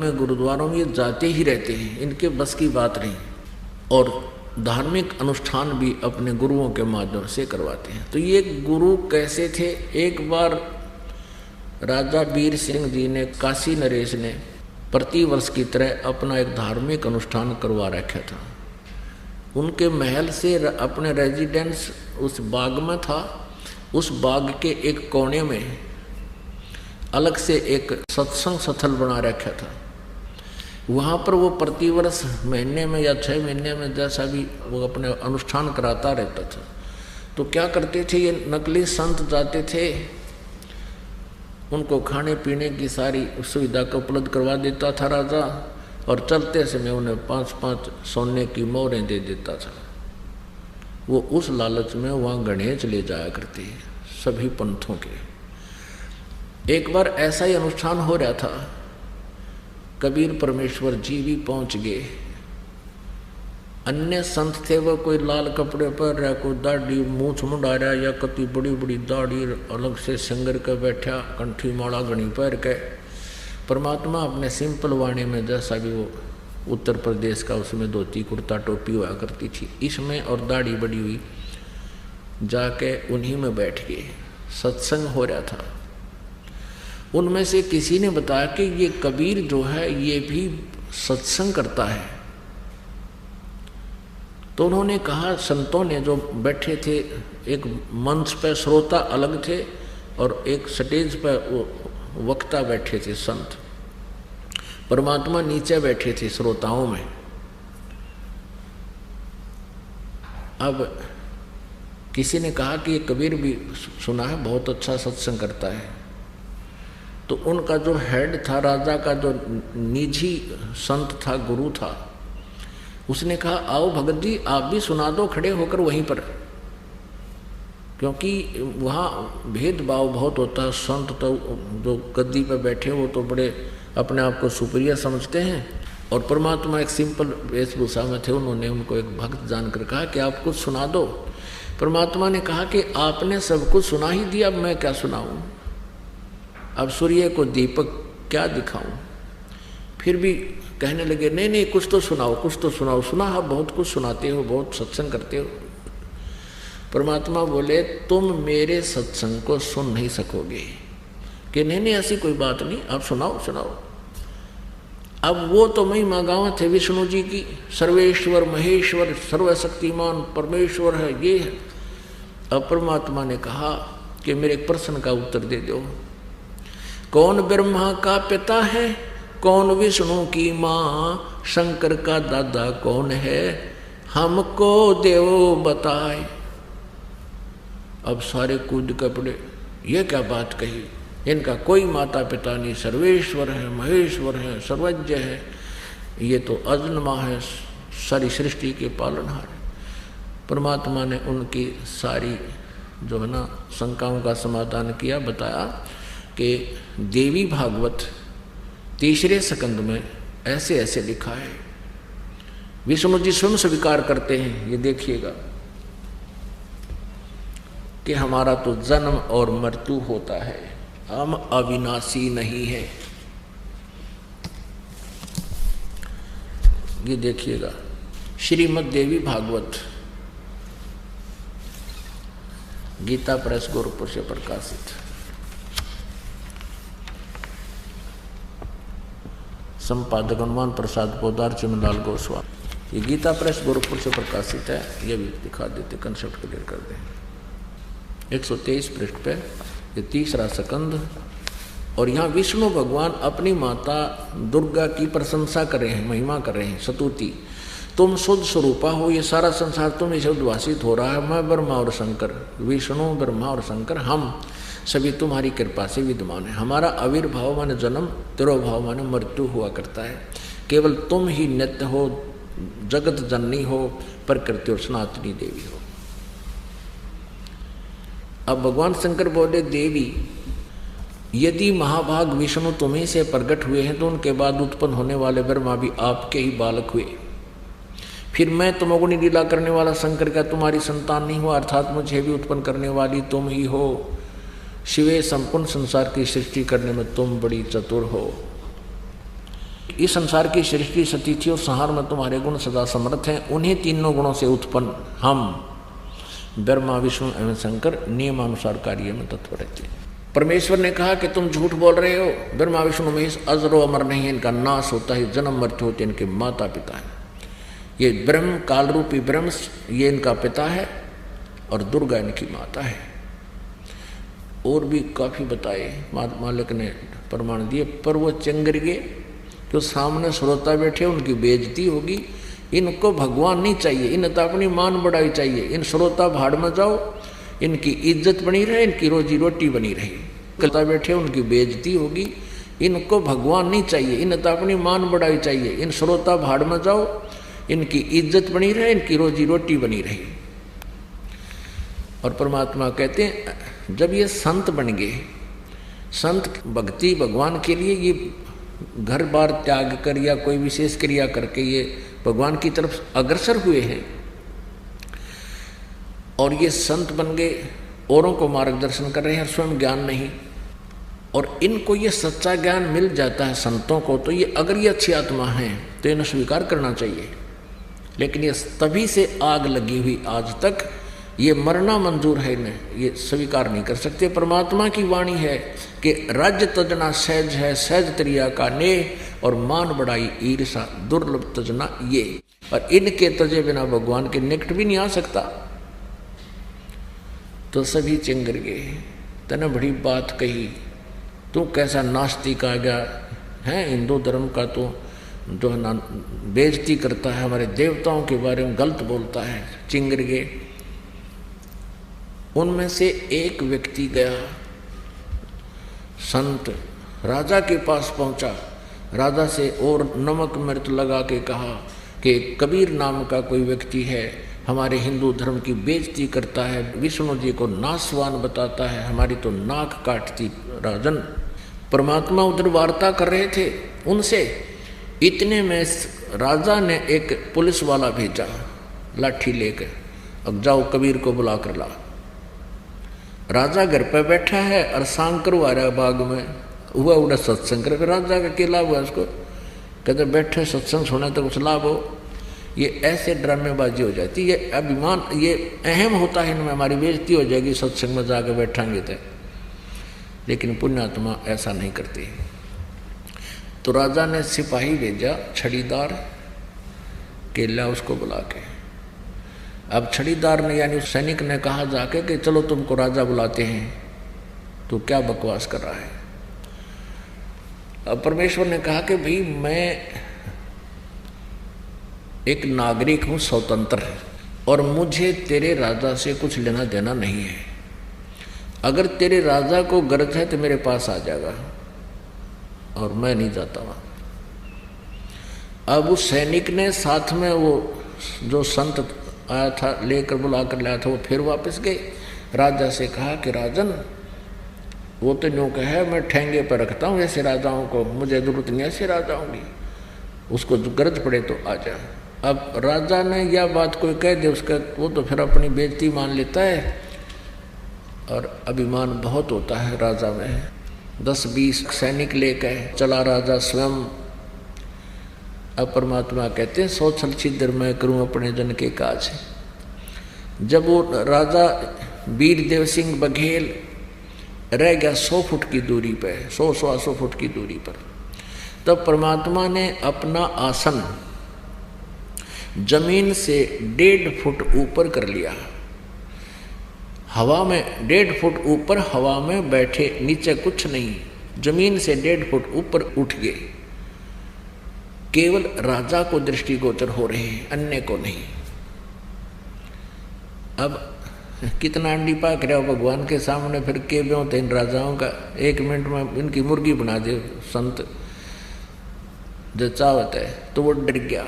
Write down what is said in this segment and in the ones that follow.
में गुरुद्वारों में ये जाते ही रहते हैं, इनके बस की बात नहीं। और धार्मिक अनुष्ठान भी अपने गुरुओं के माध्यम से करवाते हैं। तो ये गुरु कैसे थे? एक बार राजा वीर सिंह जी ने, काशी नरेश ने प्रतिवर्ष की तरह अपना एक धार्मिक अनुष्ठान करवा रखा था। उनके महल से अपने रेजिडेंस उस बाग में था। उस बाग के एक कोने में अलग से एक सत्संग स्थल बना रखा था। वहाँ पर वो प्रतिवर्ष महीने में या 6 महीने में जैसा भी वो अपने अनुष्ठान कराता रहता था। तो क्या करते थे, ये नकली संत जाते थे, उनको खाने पीने की सारी सुविधा को उपलब्ध करवा देता था राजा, और चलते समय उन्हें 5-5 सोने की मोहरें दे देता था। वो उस लालच में वहाँ गणेश चले जाया करते हैं सभी पंथों के। एक बार ऐसा ही अनुष्ठान हो रहा था, कबीर परमेश्वर जी भी पहुंच गए। अन्य संत थे, वो कोई लाल कपड़े पहन रहा, कोई दाढ़ी मूछ मुंडा रहा, या कति बड़ी बड़ी दाढ़ी अलग से संगर के बैठा, कंठी माला घनी पैर के। परमात्मा अपने सिंपल वाणी में जैसा भी वो उत्तर प्रदेश का, उसमें धोती कुर्ता टोपी हुआ करती थी, इसमें और दाढ़ी बड़ी हुई, जाके उन्हीं में बैठ गए। सत्संग हो रहा था। उनमें से किसी ने बताया कि ये कबीर जो है ये भी सत्संग करता है। तो उन्होंने कहा, संतों ने जो बैठे थे, एक मंच पर श्रोता अलग थे और एक स्टेज पर वक्ता बैठे थे संत। परमात्मा नीचे बैठे थे श्रोताओं में। अब किसी ने कहा कि ये कबीर भी सुना है, बहुत अच्छा सत्संग करता है। तो उनका जो हेड था, राजा का जो निजी संत था, गुरु था, उसने कहा, आओ भगत जी आप भी सुना दो खड़े होकर वहीं पर, क्योंकि वहाँ भेदभाव बहुत होता है। संत तो जो गद्दी पर बैठे वो तो बड़े अपने आप को सुप्रिय समझते हैं, और परमात्मा एक सिंपल वेशभूषा में थे। उन्होंने उनको एक भक्त जानकर कहा कि आप कुछ सुना दो। परमात्मा ने कहा कि आपने सब कुछ सुना ही दिया, अब मैं क्या सुनाऊँ? अब सूर्य को दीपक क्या दिखाऊं? फिर भी कहने लगे, नहीं नहीं कुछ तो सुनाओ, कुछ तो सुनाओ। सुना आप बहुत कुछ सुनाते हो, बहुत सत्संग करते हो। परमात्मा बोले, तुम मेरे सत्संग को सुन नहीं सकोगे। कि नहीं नहीं ऐसी कोई बात नहीं, आप सुनाओ सुनाओ। अब वो तो महिमा गाँव थे विष्णु जी की, सर्वेश्वर महेश्वर सर्वशक्तिमान परमेश्वर है, ये है। अब परमात्मा ने कहा कि मेरे एक प्रश्न का उत्तर दे दो। कौन ब्रह्मा का पिता है, कौन विष्णु की माँ, शंकर का दादा कौन है, हमको देवो बताए। अब सारे कूद कपड़े, ये क्या बात कही, इनका कोई माता पिता नहीं, सर्वेश्वर है महेश्वर है सर्वज्ञ है, ये तो अजन्मा है, सारी सृष्टि के पालनहार। परमात्मा ने उनकी सारी जो है ना शंकाओं का समाधान किया, बताया कि देवी भागवत 3रे स्कंद में ऐसे ऐसे लिखा है। विष्णु जी स्वयं स्वीकार करते हैं, ये देखिएगा कि हमारा तो जन्म और मृत्यु होता है, हम अविनाशी नहीं है। ये देखिएगा श्रीमद् देवी भागवत, गीता प्रेस गोरखपुर से प्रकाशित, संपादक हनुमान प्रसाद पोदार चिमनलाल गोस्वामी। ये गीता प्रेस गोरखपुर से प्रकाशित है। ये भी दिखा देते, कंसेप्ट क्लियर कर दें। 123 पृष्ठ पे ये 3रा स्कंद। और यहाँ विष्णु भगवान अपनी माता दुर्गा की प्रशंसा कर रहे हैं, महिमा कर रहे हैं, स्तुति। तुम शुद्ध स्वरूपा हो, ये सारा संसार तुम्हें से उद्भासित हो रहा है। मैं ब्रह्मा और शंकर, विष्णु ब्रह्मा और शंकर, हम सभी तुम्हारी कृपा से विद्यमान है। हमारा आविर्भाव माने जन्म, तिरोभाव माने मृत्यु हुआ करता है। केवल तुम ही नित्य हो, जगत जननी हो, प्रकृति और सनातनी देवी हो। अब भगवान शंकर बोले, देवी यदि महाभाग विष्णु तुम्हीं से प्रकट हुए हैं तो उनके बाद उत्पन्न होने वाले ब्रह्मा भी आपके ही बालक हुए। फिर मैं तमोगुणी लीला करने वाला शंकर क्या तुम्हारी संतान नहीं हुआ? अर्थात मुझे भी उत्पन्न करने वाली तुम ही हो। शिवे, संपूर्ण संसार की सृष्टि करने में तुम बड़ी चतुर हो। इस संसार की सृष्टि सतिथि और संहार में तुम्हारे गुण सदा समर्थ हैं। उन्हीं तीनों गुणों से उत्पन्न हम ब्रह्मा विष्णु एवं शंकर नियमानुसार कार्य में तत्पर रहते हैं। परमेश्वर ने कहा कि तुम झूठ बोल रहे हो, ब्रह्मा विष्णु महेश अजरो अमर नहीं, इनका नाश होता है, जन्म मृत्यु होते इनके माता पिता हैं। ये ब्रह्म काल रूपी ब्रह्म ये इनका पिता है और दुर्गा इनकी माता है। और भी काफ़ी बताए मालिक ने प्रमाण दिए, पर वो चंगरगे जो सामने श्रोता बैठे उनकी बेइज्जती होगी। इनको भगवान नहीं चाहिए, इन्हें तो अपनी मान बढ़ाई चाहिए। इन श्रोता भाड़ में जाओ, इनकी इज्जत बनी रहे, इनकी रोजी रोटी बनी रहे। श्रोता बैठे उनकी बेइज्जती होगी। इनको भगवान नहीं चाहिए, इन्हें तो अपनी मान बढ़ाई चाहिए। इन श्रोता भाड़ में जाओ, इनकी इज्जत बनी रहे, इनकी रोजी रोटी बनी रही। और परमात्मा कहते हैं जब ये संत बन गए, संत भक्ति भगवान के लिए ये घर बार त्याग कर या कोई विशेष क्रिया करके ये भगवान की तरफ अग्रसर हुए हैं और ये संत बन गए, औरों को मार्गदर्शन कर रहे हैं, स्वयं ज्ञान नहीं, और इनको ये सच्चा ज्ञान मिल जाता है संतों को, तो ये अगर ये अच्छी आत्मा है तो इन्हें स्वीकार करना चाहिए। लेकिन ये तभी से आग लगी हुई आज तक, ये मरना मंजूर है, इन्हें ये स्वीकार नहीं कर सकते। परमात्मा की वाणी है कि राज्य तजना सहज है, सहज त्रिया का नेह, और मान बढ़ाई ईर्षा दुर्लभ तजना ये। और इनके तजे बिना भगवान के निकट भी नहीं आ सकता। तो सभी चिंगर गए, तने बड़ी बात कही, तू कैसा नास्तिक आ गया है, हिंदू धर्म का तो जो है ना बेइज्जती करता है, हमारे देवताओं के बारे में गलत बोलता है। चिंगर गए। उनमें से एक व्यक्ति गया, संत राजा के पास पहुंचा, राजा से और नमक मिर्च लगा के कहा कि कबीर नाम का कोई व्यक्ति है, हमारे हिंदू धर्म की बेइज्जती करता है, विष्णु जी को नासवान बताता है, हमारी तो नाक काटती। राजन परमात्मा उधर वार्ता कर रहे थे उनसे, इतने में राजा ने एक पुलिस वाला भेजा लाठी लेकर, अब जाओ कबीर को बुला कर ला। राजा घर पे बैठा है और सांग करवा रहा है बाग में, हुआ उड़ा सत्संग कर। राजा का क्या लाभ हुआ उसको, कहते बैठे सत्संग सुने तो कुछ लाभ हो। ये ऐसे ड्रामेबाजी हो जाती, ये अभिमान, ये अहम होता है इनमें, हमारी बेइज्जती हो जाएगी सत्संग में जाकर बैठांगे तो। लेकिन पुण्यात्मा ऐसा नहीं करती। तो राजा ने सिपाही भेजा छड़ीदार के ला उसको बुला के। अब छड़ीदार ने यानी उस सैनिक ने कहा जाके कि चलो तुमको राजा बुलाते हैं, तो क्या बकवास कर रहा है। अब परमेश्वर ने कहा कि भाई मैं एक नागरिक हूं, स्वतंत्र है, और मुझे तेरे राजा से कुछ लेना देना नहीं है। अगर तेरे राजा को गरज है तो मेरे पास आ जाएगा, और मैं नहीं जाता वहां। अब उस सैनिक ने साथ में वो जो संत आया था लेकर बुला कर लाया था, वो फिर वापस गए। राजा से कहा कि राजन वो तो यूँ कहे मैं ठेंगे पर रखता हूँ ऐसे राजाओं को, मुझे जरूरत नहीं ऐसे राजाओं की, उसको गरज पड़े तो आ जा। अब राजा ने यह बात कोई कह दे उसका, वो तो फिर अपनी बेइज्जती मान लेता है, और अभिमान बहुत होता है राजा में। 10-20 सैनिक लेकर चला राजा स्वयं। अब परमात्मा कहते हैं सो छल छिद्र मैं करूं अपने जन के काज। जब वो राजा वीरदेव सिंह बघेल रह गया 100 फुट की दूरी पे, 100-125 फुट की दूरी पर, तब परमात्मा ने अपना आसन जमीन से 1.5 फुट ऊपर कर लिया। हवा में 1.5 फुट ऊपर हवा में बैठे, नीचे कुछ नहीं, जमीन से 1.5 फुट ऊपर उठ गए। केवल राजा को दृष्टिगोचर हो रहे हैं, अन्य को नहीं। अब कितना अंडी पाक रहा हो भगवान के सामने, फिर के भी होते इन राजाओं का। 1 मिनट में इनकी मुर्गी बना दे संत जो चाहता है। तो वो डर गया,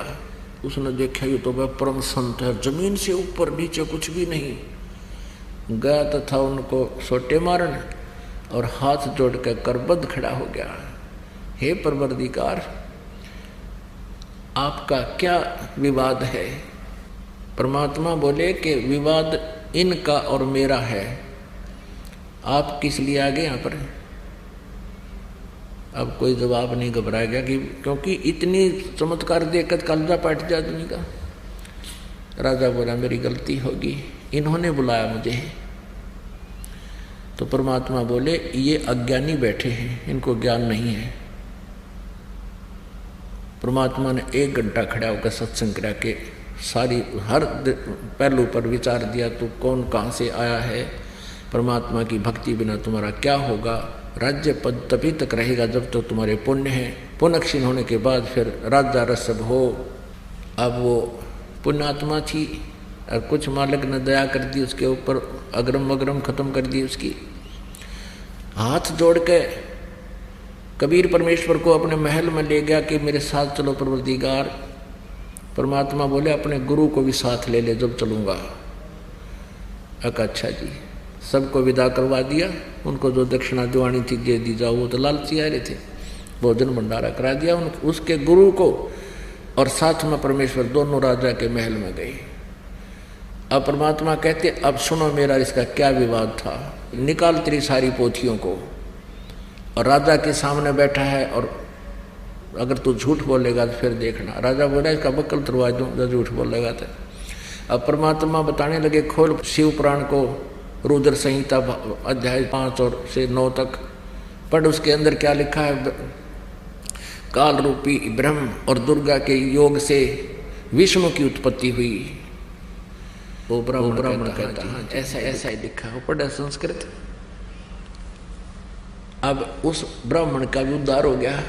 उसने देखा ये तो वह परम संत है, जमीन से ऊपर नीचे कुछ भी नहीं। गया तथा उनको सोटे मारन और हाथ जोड़ कर करबद्ध खड़ा हो गया, हे परवरदिगार आपका क्या विवाद है। परमात्मा बोले कि विवाद इनका और मेरा है, आप किस लिए आ गए यहाँ पर। अब कोई जवाब नहीं घबराएगा कि क्योंकि इतनी चमत्कार देखकर कलजा पट जा आदमी का। राजा बोला मेरी गलती होगी, इन्होंने बुलाया मुझे। तो परमात्मा बोले ये अज्ञानी बैठे हैं, इनको ज्ञान नहीं है। परमात्मा ने 1 घंटा खड़ा होकर सत्संग करा के सारी हर पहलू पर विचार दिया। तो कौन कहाँ से आया है, परमात्मा की भक्ति बिना तुम्हारा क्या होगा, राज्य पद तभी तक रहेगा जब तक तो तुम्हारे पुण्य हैं, पुण्य क्षीण होने के बाद फिर राजा रसभ हो। अब वो पुण्यात्मा थी और कुछ मालिक ने दया कर दी उसके ऊपर, अग्रम अग्रम खत्म कर दी उसकी। हाथ जोड़ के कबीर परमेश्वर को अपने महल में ले गया कि मेरे साथ चलो परवरदिगार। परमात्मा बोले अपने गुरु को भी साथ ले ले जब चलूँगा। अच्छा जी, सबको विदा करवा दिया। उनको जो दक्षिणा दिवानी थी दे दी जाओ, वो तो लालची आ रहे थे। भोजन भंडारा करा दिया उसके गुरु को, और साथ में परमेश्वर दोनों राजा के महल में गए। अब परमात्मा कहते अब सुनो मेरा इसका क्या विवाद था, निकाल तेरी सारी पोथियों को। और राजा के सामने बैठा है और अगर तू झूठ बोलेगा तो फिर देखना। राजा बोला इसका बक्कल तुरवा दूँ जो झूठ बोलेगा तो। अब परमात्मा बताने लगे खोल शिव पुराण को, रुद्र संहिता अध्याय 5 और से 9 तक पढ़। उसके अंदर क्या लिखा है, काल रूपी ब्रह्म और दुर्गा के योग से विष्णु की उत्पत्ति हुई। वो ब्राह्मण कहता है ऐसा ऐसा ही लिखा हो, पढ़ा संस्कृत। अब उस ब्राह्मण का भी उद्धार हो गया,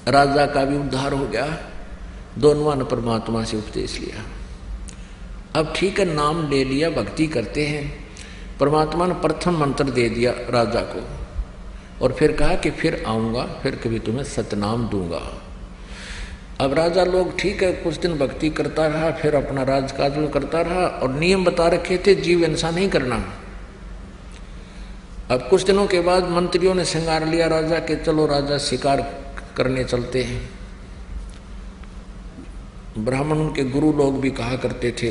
राजा का भी उद्धार हो गया, दोनों ने परमात्मा से उपदेश लिया। अब ठीक है, नाम ले लिया, भक्ति करते हैं। परमात्मा ने प्रथम मंत्र दे दिया राजा को और फिर कहा कि फिर आऊँगा, फिर कभी तुम्हें सतनाम दूंगा। अब राजा लोग ठीक है कुछ दिन भक्ति करता रहा, फिर अपना राजकाज में करता रहा, और नियम बता रखे थे जीव हिंसा नहीं करना। अब कुछ दिनों के बाद मंत्रियों ने श्रृंगार लिया राजा के, चलो राजा शिकार करने चलते हैं। ब्राह्मण उनके गुरु लोग भी कहा करते थे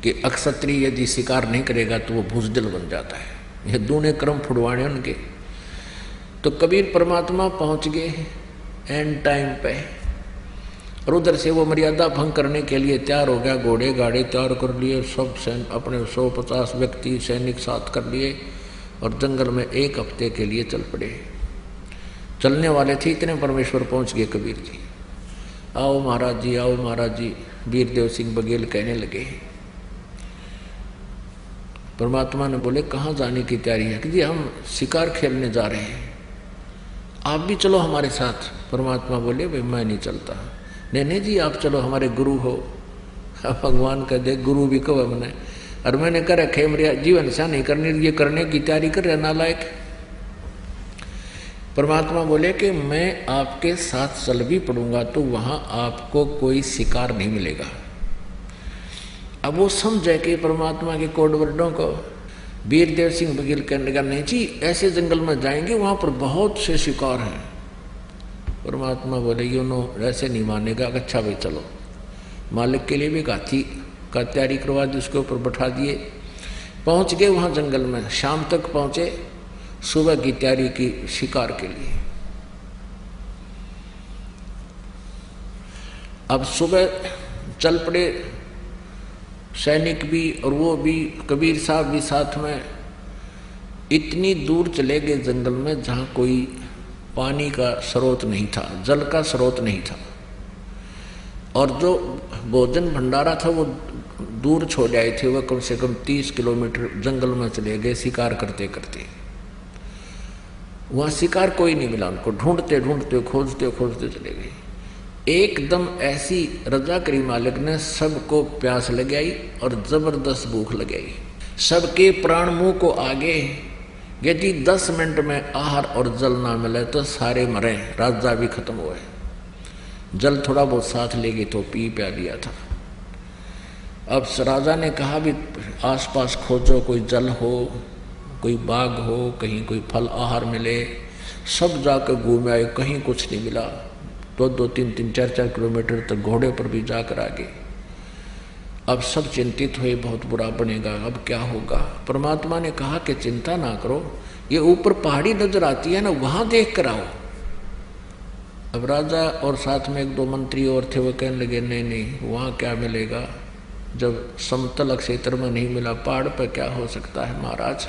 कि अक्षत्रिय यदि शिकार नहीं करेगा तो वो भूजदल बन जाता है। ये दूने क्रम फुड़वाने उनके। तो कबीर परमात्मा पहुंच गए एंड टाइम पे, और उधर से वो मर्यादा भंग करने के लिए तैयार हो गया। घोड़े गाड़े तैयार कर लिए, सब सैन अपने 150 व्यक्ति सैनिक साथ कर लिए और जंगल में 1 हफ्ते के लिए चल पड़े। चलने वाले थे इतने परमेश्वर पहुंच गए कबीर जी। आओ महाराज जी, आओ महाराज जी, वीरदेव सिंह बघेल कहने लगे। परमात्मा ने बोले कहाँ जाने की तैयारी है? कि जी हम शिकार खेलने जा रहे हैं, आप भी चलो हमारे साथ। परमात्मा बोले भाई मैं नहीं चलता। नहीं जी आप चलो, हमारे गुरु हो। भगवान का देख गुरु भी कब हमने, और मैंने कर रखे मेरे जीवन से नहीं करने, ये करने की तैयारी कर रहे नालायक। परमात्मा बोले कि मैं आपके साथ चल भी पड़ूंगा तो वहां आपको कोई शिकार नहीं मिलेगा। अब वो समझे कि परमात्मा के कोड वर्डों को। वीरदेव सिंह बघेल कहने लगा नहीं जी ऐसे जंगल में जाएंगे वहां पर बहुत से शिकार हैं। परमात्मा बोले यू नो ऐसे नहीं मानेगा। अच्छा भाई चलो। मालिक के लिए भी हाथी का तैयारी करवा दी, उसके ऊपर बैठा दिए। पहुंच गए वहां जंगल में, शाम तक पहुंचे, सुबह की तैयारी की शिकार के लिए। अब सुबह चल पड़े सैनिक भी और वो भी, कबीर साहब भी साथ में। इतनी दूर चले गए जंगल में जहाँ कोई पानी का स्रोत नहीं था, जल का स्रोत नहीं था, और जो भोजन भंडारा था वो दूर छोड़ आए थे। वह कम से कम 30 किलोमीटर जंगल में चले गए शिकार करते करते। वहाँ शिकार कोई नहीं मिला उनको, ढूंढते ढूंढते खोजते खोजते चले गए। एकदम ऐसी रजा करी मालिक ने, सबको प्यास लगाई और जबरदस्त भूख लगाई। सबके प्राण मुंह को आगे। यदि 10 मिनट में आहार और जल ना मिले तो सारे मरे, राजा भी खत्म हुए। जल थोड़ा बहुत साथ ले गए तो पी प्या लिया था। अब राजा ने कहा भी आसपास खोजो, कोई जल हो, कोई बाग हो, कहीं कोई फल आहार मिले। सब जाकर घूम आए, कहीं कुछ नहीं मिला। 2-2, 3-3, 4-4 किलोमीटर तक घोड़े पर भी जाकर आ गए। अब सब चिंतित हुए, बहुत बुरा बनेगा, अब क्या होगा। परमात्मा ने कहा कि चिंता ना करो, ये ऊपर पहाड़ी नजर आती है ना, वहां देख कर आओ। अब राजा और साथ में एक दो मंत्री और थे, वो कहने लगे नहीं नहीं वहां क्या मिलेगा, जब समतल क्षेत्र में नहीं मिला, पहाड़ पर क्या हो सकता है महाराज।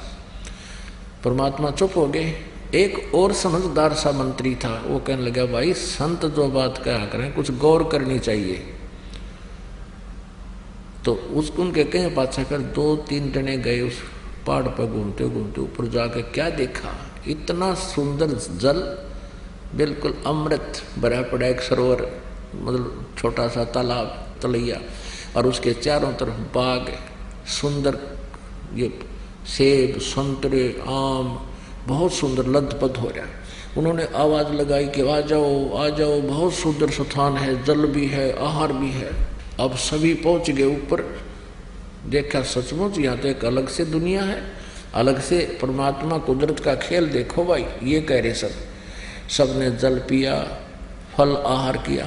परमात्मा चुप हो गए। एक और समझदार सा मंत्री था, वो कहने लगा भाई संत जो बात कहा करें कुछ गौर करनी चाहिए। तो उसको उनके कहीं पाछा कर 2-3 जने गए उस पहाड़ पर, घूमते घूमते ऊपर जाके क्या देखा, इतना सुंदर जल, बिल्कुल अमृत भरा पड़ा एक सरोवर, मतलब छोटा सा तालाब तलैया, और उसके चारों तरफ बाग, सुंदर ये सेब संतरे आम, बहुत सुंदर लदपद हो रहा है। उन्होंने आवाज लगाई कि आ जाओ, बहुत सुंदर स्थान है, जल भी है आहार भी है। अब सभी पहुंच गए ऊपर, देखा सचमुच यहाँ तो एक अलग से दुनिया है, अलग से परमात्मा कुदरत का खेल देखो भाई। ये कह रहे सबने जल पिया, फल आहार किया,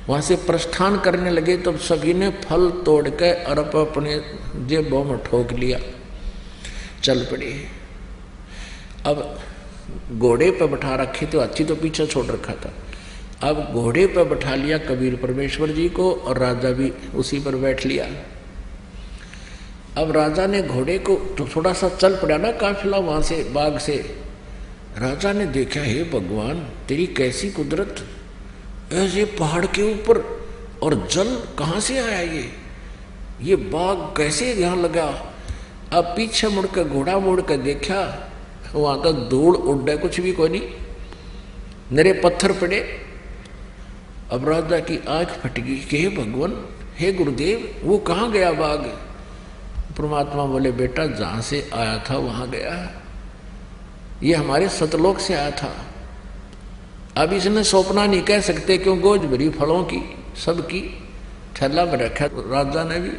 वहां से प्रस्थान करने लगे। तब सभी ने फल तोड़ के और अपने जेबों में ठोक लिया, चल पड़े। अब घोड़े पर बैठा रखे थे, हाथी तो पीछे छोड़ रखा था। अब घोड़े पर बैठा लिया कबीर परमेश्वर जी को, और राजा भी उसी पर बैठ लिया। अब राजा ने घोड़े को तो थोड़ा सा चल पड़ा ना काफिला वहां से, बाग से। राजा ने देखा, हे भगवान तेरी कैसी कुदरत, ऐसे पहाड़ के ऊपर, और जल कहाँ से आया, ये बाग कैसे यहाँ लगा। अब पीछे मुड़कर घोड़ा मोड़ कर देखा, वहां तो धूल उड़, कुछ भी कोई नहीं, नरे पत्थर पड़े। अब राजा की आंख फट गई कि हे भगवान, हे गुरुदेव, वो कहाँ गया बाग। परमात्मा बोले बेटा जहां से आया था वहां गया, ये हमारे सतलोक से आया था। अब इसने सौंपना नहीं कह सकते, क्यों गोज भरी फलों की सबकी थैला में रखा राजा ने भी।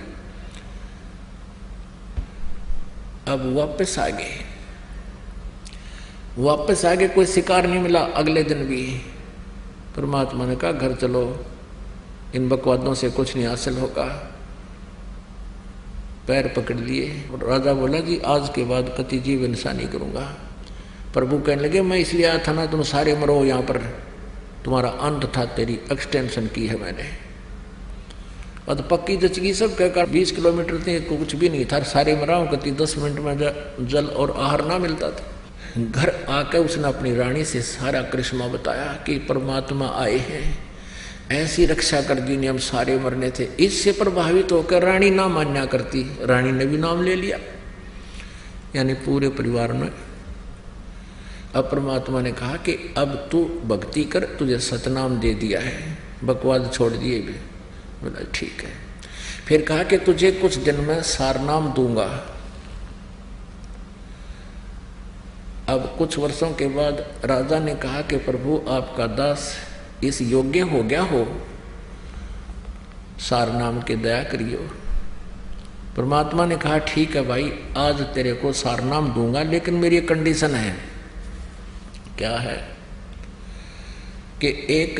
अब वापस आ गए, कोई शिकार नहीं मिला। अगले दिन भी परमात्मा ने कहा घर चलो, इन बकवादों से कुछ नहीं हासिल होगा। पैर पकड़ लिए, राजा बोला जी आज के बाद कति जीव हिंसा नहीं करूंगा। प्रभु कहने लगे मैं इसलिए आया था ना, तुम सारे मरो, यहाँ पर तुम्हारा अंत था, तेरी एक्सटेंशन की है मैंने। और तो पक्की जचगी सब कहकर 20 किलोमीटर थे, कुछ भी नहीं था, सारे मरा हूँ। कति 10 मिनट में जल और आहार ना मिलता था। घर आकर उसने अपनी रानी से सारा करिश्मा बताया कि परमात्मा आए हैं, ऐसी रक्षा कर दी, हम सारे मरने थे। इससे प्रभावित होकर रानी ना मान्या करती, रानी ने भी नाम ले लिया, यानी पूरे परिवार में। अब परमात्मा ने कहा कि अब तू भक्ति कर, तुझे सतनाम दे दिया है, बकवाद छोड़ दिए भी। बोला ठीक है। फिर कहा कि तुझे कुछ दिन में सारनाम दूंगा। अब कुछ वर्षों के बाद राजा ने कहा कि प्रभु आपका दास इस योग्य हो गया हो, सारनाम के दया करियो। परमात्मा ने कहा ठीक है भाई, आज तेरे को सारनाम दूंगा, लेकिन मेरी कंडीशन है। क्या है कि एक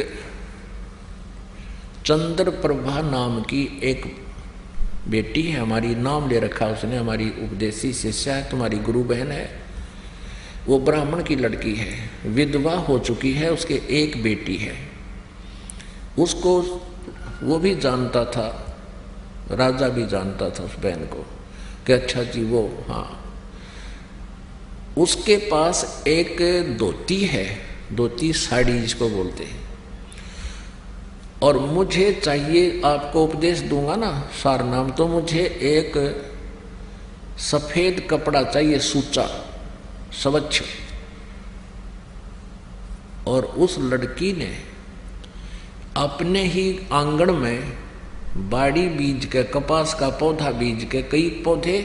चंद्र प्रभा नाम की एक बेटी है हमारी, नाम ले रखा उसने, हमारी उपदेशी शिष्या है, तुम्हारी गुरु बहन है। वो ब्राह्मण की लड़की है, विधवा हो चुकी है, उसके एक बेटी है। उसको वो भी जानता था, राजा भी जानता था उस बहन को कि अच्छा जी वो, हाँ उसके पास एक धोती है, धोती साड़ी जिसको बोलते हैं, और मुझे चाहिए, आपको उपदेश दूंगा ना सारनाम, तो मुझे एक सफेद कपड़ा चाहिए, सूचा स्वच्छ। और उस लड़की ने अपने ही आंगन में बाड़ी बीज के, कपास का पौधा बीज के, कई पौधे,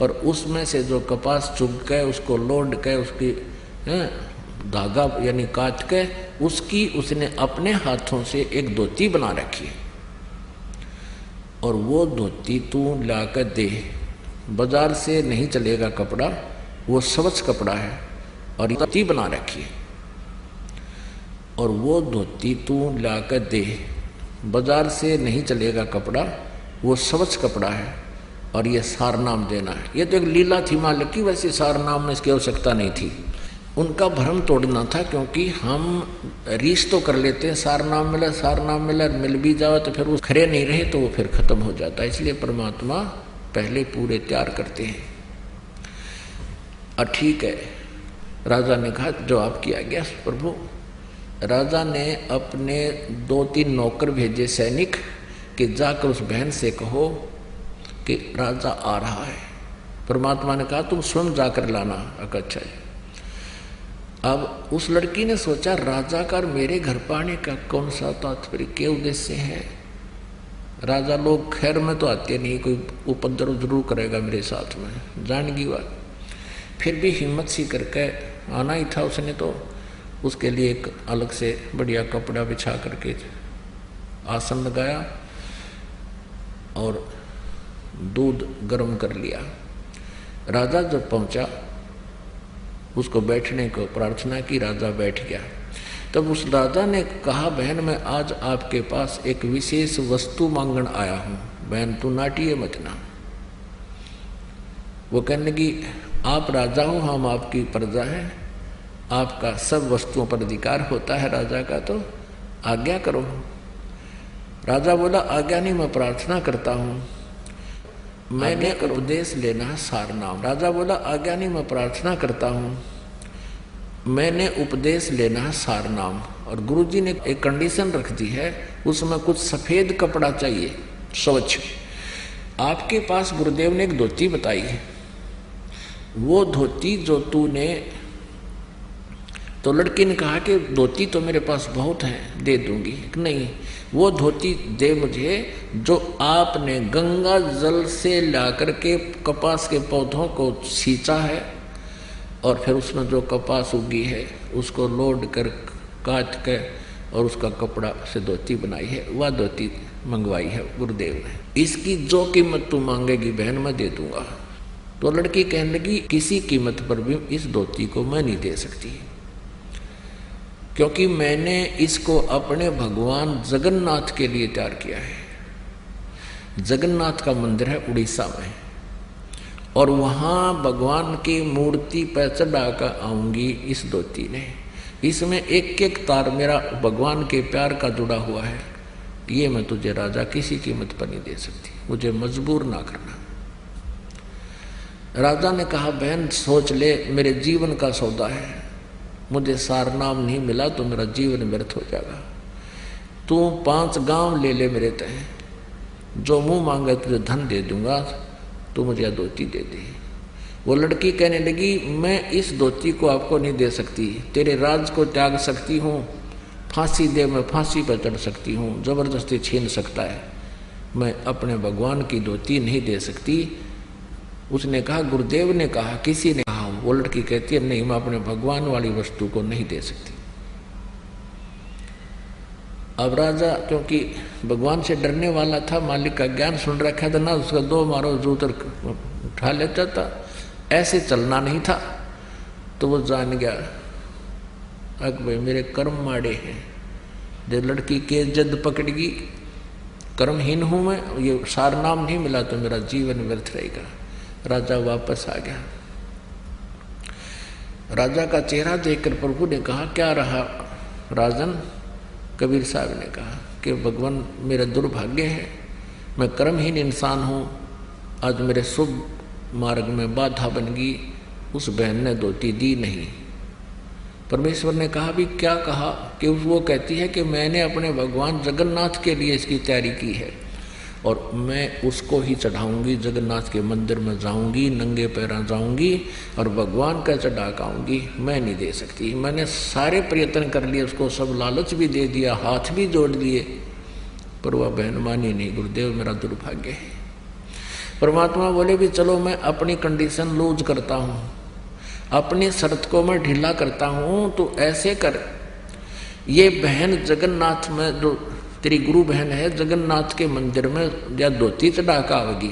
और उसमें से जो कपास चुग के उसको लोड के उसकी धागा यानी काट के उसकी उसने अपने हाथों से एक धोती बना रखी। और वो धोती तू लाकर दे, बाजार से नहीं चलेगा कपड़ा, वो स्वच्छ कपड़ा है और धोती बना रखी है। और वो धोती तू लाकर दे, बाजार से नहीं चलेगा कपड़ा, वो स्वच्छ कपड़ा है और ये सार नाम देना है। ये तो एक लीला थी मालिक की, वैसे सार नाम में इसकी आवश्यकता नहीं थी। उनका भ्रम तोड़ना था, क्योंकि हम रीस तो कर लेते हैं, सार नाम मिला मिल भी जाओ तो फिर वो खरे नहीं रहे तो वो फिर खत्म हो जाता है। इसलिए परमात्मा पहले पूरे तैयार करते हैं। और ठीक है, राजा ने कहा जो आपकी आज्ञा प्रभु। राजा ने अपने 2-3 नौकर भेजे सैनिक कि जाकर उस बहन से कहो कि राजा आ रहा है। परमात्मा ने कहा तुम स्वयं जाकर लाना। अच्छा है। अब उस लड़की ने सोचा राजा का मेरे घर पर आने का कौन सा तात्पर्य, क्या उद्देश्य है। राजा लोग खैर में तो आते नहीं, कोई उपद्रव जरूर करेगा मेरे साथ में, जान की बात। फिर भी हिम्मत सी करके आना ही था उसने, तो उसके लिए एक अलग से बढ़िया कपड़ा बिछा करके आसन लगाया और दूध गर्म कर लिया। राजा जब पहुंचा उसको बैठने को प्रार्थना की, राजा बैठ गया। तब उस राजा ने कहा बहन मैं आज आपके पास एक विशेष वस्तु मांगन आया हूं, बहन तू नाटिए मत ना। वो कहने लगी आप राजा हो, हम आपकी प्रजा हैं, आपका सब वस्तुओं पर अधिकार होता है राजा का, तो आज्ञा करो। राजा बोला आज्ञा नहीं, मैं प्रार्थना करता हूं, मैंने उपदेश लेना है सार नाम। राजा बोला आज्ञा नहीं, मैं प्रार्थना करता हूं, मैंने उपदेश लेना है सार नाम। और गुरुजी ने एक कंडीशन रख दी है, उसमें कुछ सफेद कपड़ा चाहिए स्वच्छ। आपके पास गुरुदेव ने एक धोती बताई है, वो धोती जो तूने, तो लड़की ने कहा कि धोती तो मेरे पास बहुत है, दे दूंगी। नहीं, वो धोती दे मुझे जो आपने गंगा जल से लाकर के कपास के पौधों को सींचा है और फिर उसमें जो कपास उगी है उसको लोड कर काट के और उसका कपड़ा से धोती बनाई है, वह धोती मंगवाई है गुरुदेव ने। इसकी जो कीमत तू मांगेगी बहन मैं दे दूंगा। तो लड़की कहने लगी किसी कीमत पर भी इस धोती को मैं नहीं दे सकती, क्योंकि मैंने इसको अपने भगवान जगन्नाथ के लिए तैयार किया है। जगन्नाथ का मंदिर है उड़ीसा में, और वहाँ भगवान की मूर्ति पर चढ़ा कर आऊँगी इस धोती ने। इसमें एक एक तार मेरा भगवान के प्यार का जुड़ा हुआ है, ये मैं तुझे राजा किसी कीमत पर नहीं दे सकती, मुझे मजबूर ना करना। राजा ने कहा बहन सोच ले, मेरे जीवन का सौदा है, मुझे सार नाम नहीं मिला तो मेरा जीवन व्यर्थ हो जाएगा। तू 5 गांव ले ले मेरे तय, जो मुंह मांगे तुझे धन दे दूंगा, तू मुझे धोती दे दे। वो लड़की कहने लगी मैं इस धोती को आपको नहीं दे सकती, तेरे राज को त्याग सकती हूँ, फांसी दे मैं फांसी पर चढ़ सकती हूँ, जबरदस्ती छीन सकता है, मैं अपने भगवान की धोती नहीं दे सकती। उसने कहा गुरुदेव ने कहा, किसी ने कहा। वो लड़की कहती है नहीं, मैं अपने भगवान वाली वस्तु को नहीं दे सकती। अब राजा क्योंकि भगवान से डरने वाला था, मालिक का ज्ञान सुन रखा था ना, उसका 2 मारो जूतर उठा लेता था, ऐसे चलना नहीं था। तो वो जान गया अक भाई मेरे कर्म माड़े हैं, जब लड़की के जद पकड़गी, कर्महीन हूं मैं, ये सार नाम नहीं मिला तो मेरा जीवन व्यर्थ रहेगा। राजा वापस आ गया। राजा का चेहरा देखकर प्रभु ने कहा क्या रहा राजन। कबीर साहब ने कहा कि भगवान मेरा दुर्भाग्य है, मैं कर्महीन इंसान हूँ, आज मेरे शुभ मार्ग में बाधा बन गई, उस बहन ने धोती दी नहीं। परमेश्वर ने कहा भी क्या कहा कि वो कहती है कि मैंने अपने भगवान जगन्नाथ के लिए इसकी तैयारी की है और मैं उसको ही चढ़ाऊंगी, जगन्नाथ के मंदिर में जाऊंगी, नंगे पैर जाऊंगी और भगवान का चढ़ा आऊंगी, मैं नहीं दे सकती। मैंने सारे प्रयत्न कर लिए, उसको सब लालच भी दे दिया, हाथ भी जोड़ दिए, पर वह बहन मानी नहीं। गुरुदेव मेरा दुर्भाग्य है। परमात्मा बोले भी चलो मैं अपनी कंडीशन लूज करता हूँ, अपनी शर्त को मैं ढीला करता हूँ, तो ऐसे कर, ये बहन जगन्नाथ में जो तेरी गुरु बहन है, जगन्नाथ के मंदिर में या धोती चढ़ा कर आवेगी,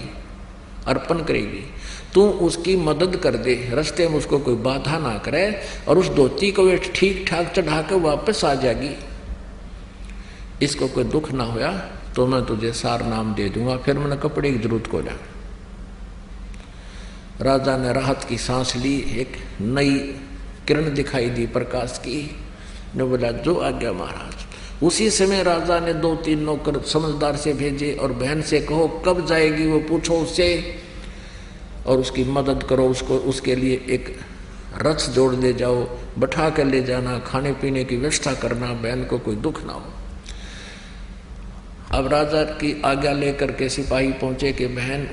अर्पण करेगी, तू उसकी मदद कर दे, रास्ते में उसको कोई बाधा ना करे और उस धोती को वे ठीक ठाक चढ़ा कर वापस आ जाएगी, इसको कोई दुख ना होया तो मैं तुझे सार नाम दे दूंगा, फिर मैंने कपड़े की जरूरत को ना। राजा ने राहत की सांस ली, एक नई किरण दिखाई दी प्रकाश की। ने बोला जो आज्ञा महाराज। उसी समय राजा ने 2-3 नौकर समझदार से भेजे और बहन से कहो कब जाएगी वो पूछो उससे और उसकी मदद करो, उसको उसके लिए एक रथ जोड़ ले जाओ, बैठा कर ले जाना, खाने पीने की व्यवस्था करना, बहन को कोई दुख ना हो। अब राजा की आज्ञा लेकर के सिपाही पहुंचे कि बहन,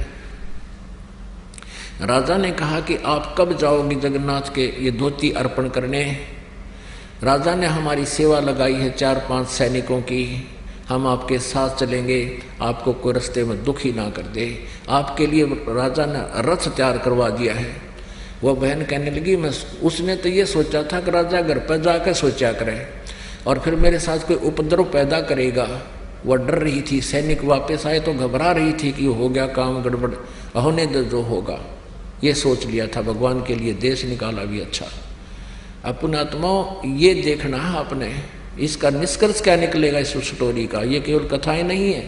राजा ने कहा कि आप कब जाओगी जगन्नाथ के ये धोती अर्पण करने। राजा ने हमारी सेवा लगाई है 4-5 सैनिकों की, हम आपके साथ चलेंगे, आपको कोई रास्ते में दुख ही ना कर दे। आपके लिए राजा ने रथ तैयार करवा दिया है। वह बहन कहने लगी मैं, उसने तो ये सोचा था कि राजा घर पर जाकर सोचा करे और फिर मेरे साथ कोई उपद्रव पैदा करेगा। वह डर रही थी, सैनिक वापस आए तो घबरा रही थी कि हो गया काम गड़बड़, होने दो जो होगा। ये सोच लिया था, भगवान के लिए देश निकाला भी अच्छा। पुण्यात्माओं ये देखना है आपने, इसका निष्कर्ष क्या निकलेगा इस स्टोरी का। ये केवल कथाएं नहीं है,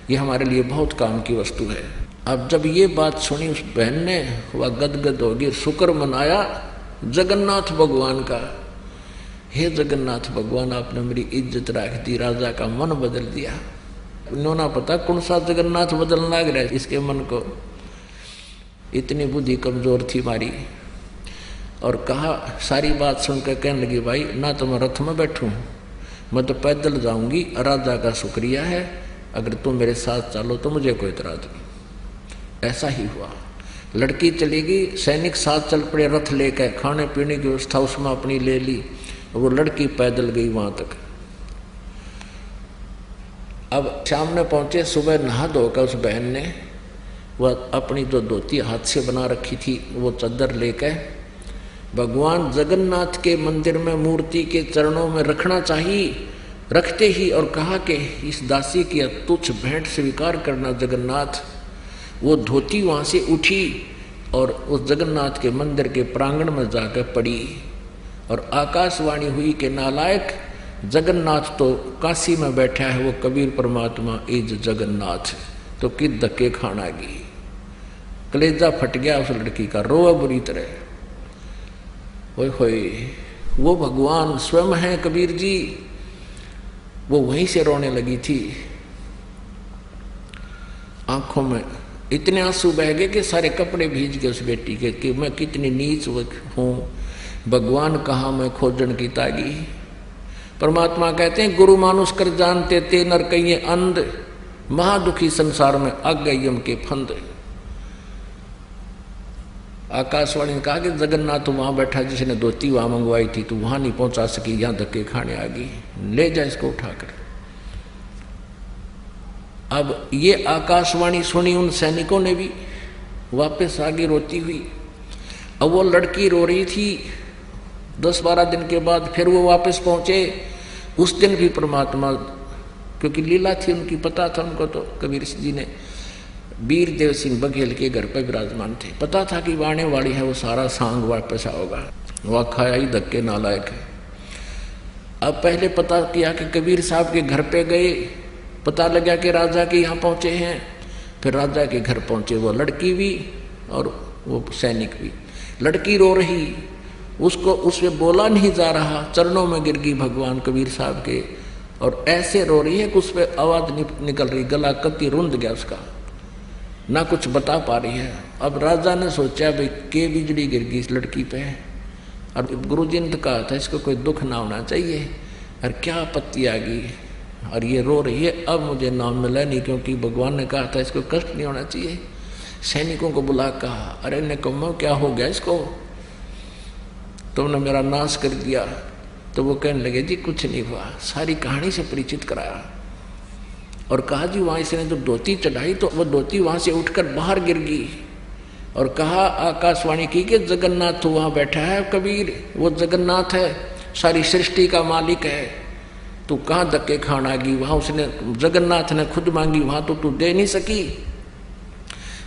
ये हमारे लिए बहुत काम की वस्तु है। अब जब ये बात सुनी उस बहन ने, वह गदगद होगी, शुक्र मनाया जगन्नाथ भगवान का। हे जगन्नाथ भगवान, आपने मेरी इज्जत रख दी, राजा का मन बदल दिया। इन्होंने पता कौन सा जगन्नाथ बदलना लग रहा है इसके मन को, इतनी बुद्धि कमजोर थी मारी। और कहा, सारी बात सुनकर कहने लगी भाई ना तो मैं रथ में बैठूं, मैं तो पैदल जाऊंगी, राजा का शुक्रिया है, अगर तुम मेरे साथ चलो तो मुझे कोई इतराज नहीं। ऐसा ही हुआ, लड़की चलेगी, सैनिक साथ चल पड़े रथ लेकर, खाने पीने की व्यवस्था उसमें अपनी ले ली, वो लड़की पैदल गई वहां तक। अब शाम में पहुंचे, सुबह नहा धोकर उस बहन ने वह अपनी जो धोती हाथ से बना रखी थी वो चादर लेकर भगवान जगन्नाथ के मंदिर में मूर्ति के चरणों में रखना चाहिए, रखते ही और कहा कि इस दासी की तुच्छ भेंट स्वीकार करना जगन्नाथ। वो धोती वहाँ से उठी और उस जगन्नाथ के मंदिर के प्रांगण में जाकर पड़ी और आकाशवाणी हुई कि नालायक, जगन्नाथ तो काशी में बैठा है, वो कबीर परमात्मा इज जगन्नाथ, तो किस धक्के खाना गी। कलेजा फट गया उस लड़की का, रोआ बुरी तरह। ओए होए, वो भगवान स्वयं है कबीर जी। वो वहीं से रोने लगी थी, आंखों में इतने आंसू बह गए कि सारे कपड़े भीज गए उस बेटी के कि मैं कितनी नीच हूँ, भगवान कहाँ मैं खोजन की तागी। परमात्मा कहते हैं गुरु मानुष कर जानते ते नर कहिए अंध, महादुखी संसार में आ गए यम के फंद। आकाशवाणी ने कहा कि जगन्नाथ वहां बैठा, जिसने धोती वहां मंगवाई थी, तो वहां नहीं पहुंचा सकी, यहां धक्के खाने आ गई, ले जा इसको उठाकर। अब ये आकाशवाणी सुनी उन सैनिकों ने भी, वापस आगे रोती हुई। अब वो लड़की रो रही थी। 10-12 दिन के बाद फिर वो वापस पहुंचे। उस दिन भी परमात्मा, क्योंकि लीला थी उनकी, पता था उनको, तो कबीर जी ने वीरदेव सिंह बघेल के घर पर विराजमान थे, पता था कि वाणे वाली है, वो सारा सांग वापस आओगा। वह खाया ही धक्के नालायक है। अब पहले पता किया कि कबीर साहब के घर पे गए, पता लगा कि राजा के यहाँ पहुंचे हैं। फिर राजा के घर पहुंचे, वो लड़की भी और वो सैनिक भी। लड़की रो रही, उसको उससे बोला नहीं जा रहा, चरणों में गिर गई भगवान कबीर साहब के, और ऐसे रो रही है कि उस पर आवाज निकल रही, गला कति रुंध गया उसका, ना कुछ बता पा रही है। अब राजा ने सोचा भाई के बिजली गिर गई इस लड़की पे, और गुरुजी ने तो कहा था इसको कोई दुख ना होना चाहिए, और क्या आपत्ति आ गई, और ये रो रही है, अब मुझे नाम मिला नहीं, क्योंकि भगवान ने कहा था इसको कष्ट नहीं होना चाहिए। सैनिकों को बुला कहा, अरे निकम्मो क्या हो गया इसको, तुमने मेरा नाश कर दिया। तो वो कहने लगे जी कुछ नहीं हुआ, सारी कहानी से परिचित कराया और कहा जी वहाँ इसने जो धोती चढ़ाई तो वो धोती वहाँ से उठकर बाहर गिर गई, और कहा आकाशवाणी की कि जगन्नाथ तो वहाँ बैठा है कबीर, वो जगन्नाथ है, सारी सृष्टि का मालिक है, तू कहाँ धक्के खाना गई, वहाँ उसने जगन्नाथ ने खुद मांगी, वहाँ तो तू दे नहीं सकी,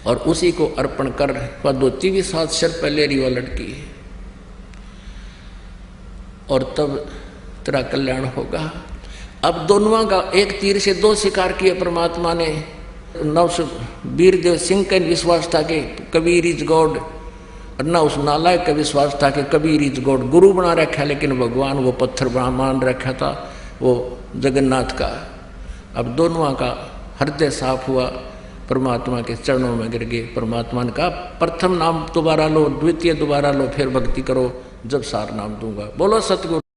और उसी को अर्पण कर। वह धोती भी साथ सिर पर ले रही वह लड़की, और तब तेरा कल्याण होगा। अब दोनों का एक तीर से 2 शिकार किए परमात्मा ने। वीरदेव सिंह का विश्वास था कि कबीर इज गॉड, ना उस नालायक का विश्वास था कि कबीर इज गॉड, गुरु बना रखा, लेकिन भगवान वो पत्थर बना मान रखा था वो जगन्नाथ का। अब दोनों का हृदय साफ हुआ, परमात्मा के चरणों में गिर गए। परमात्मा ने कहा प्रथम नाम दोबारा लो, द्वितीय दोबारा लो, फिर भक्ति करो, जब सार नाम दूंगा। बोलो सतगुरु।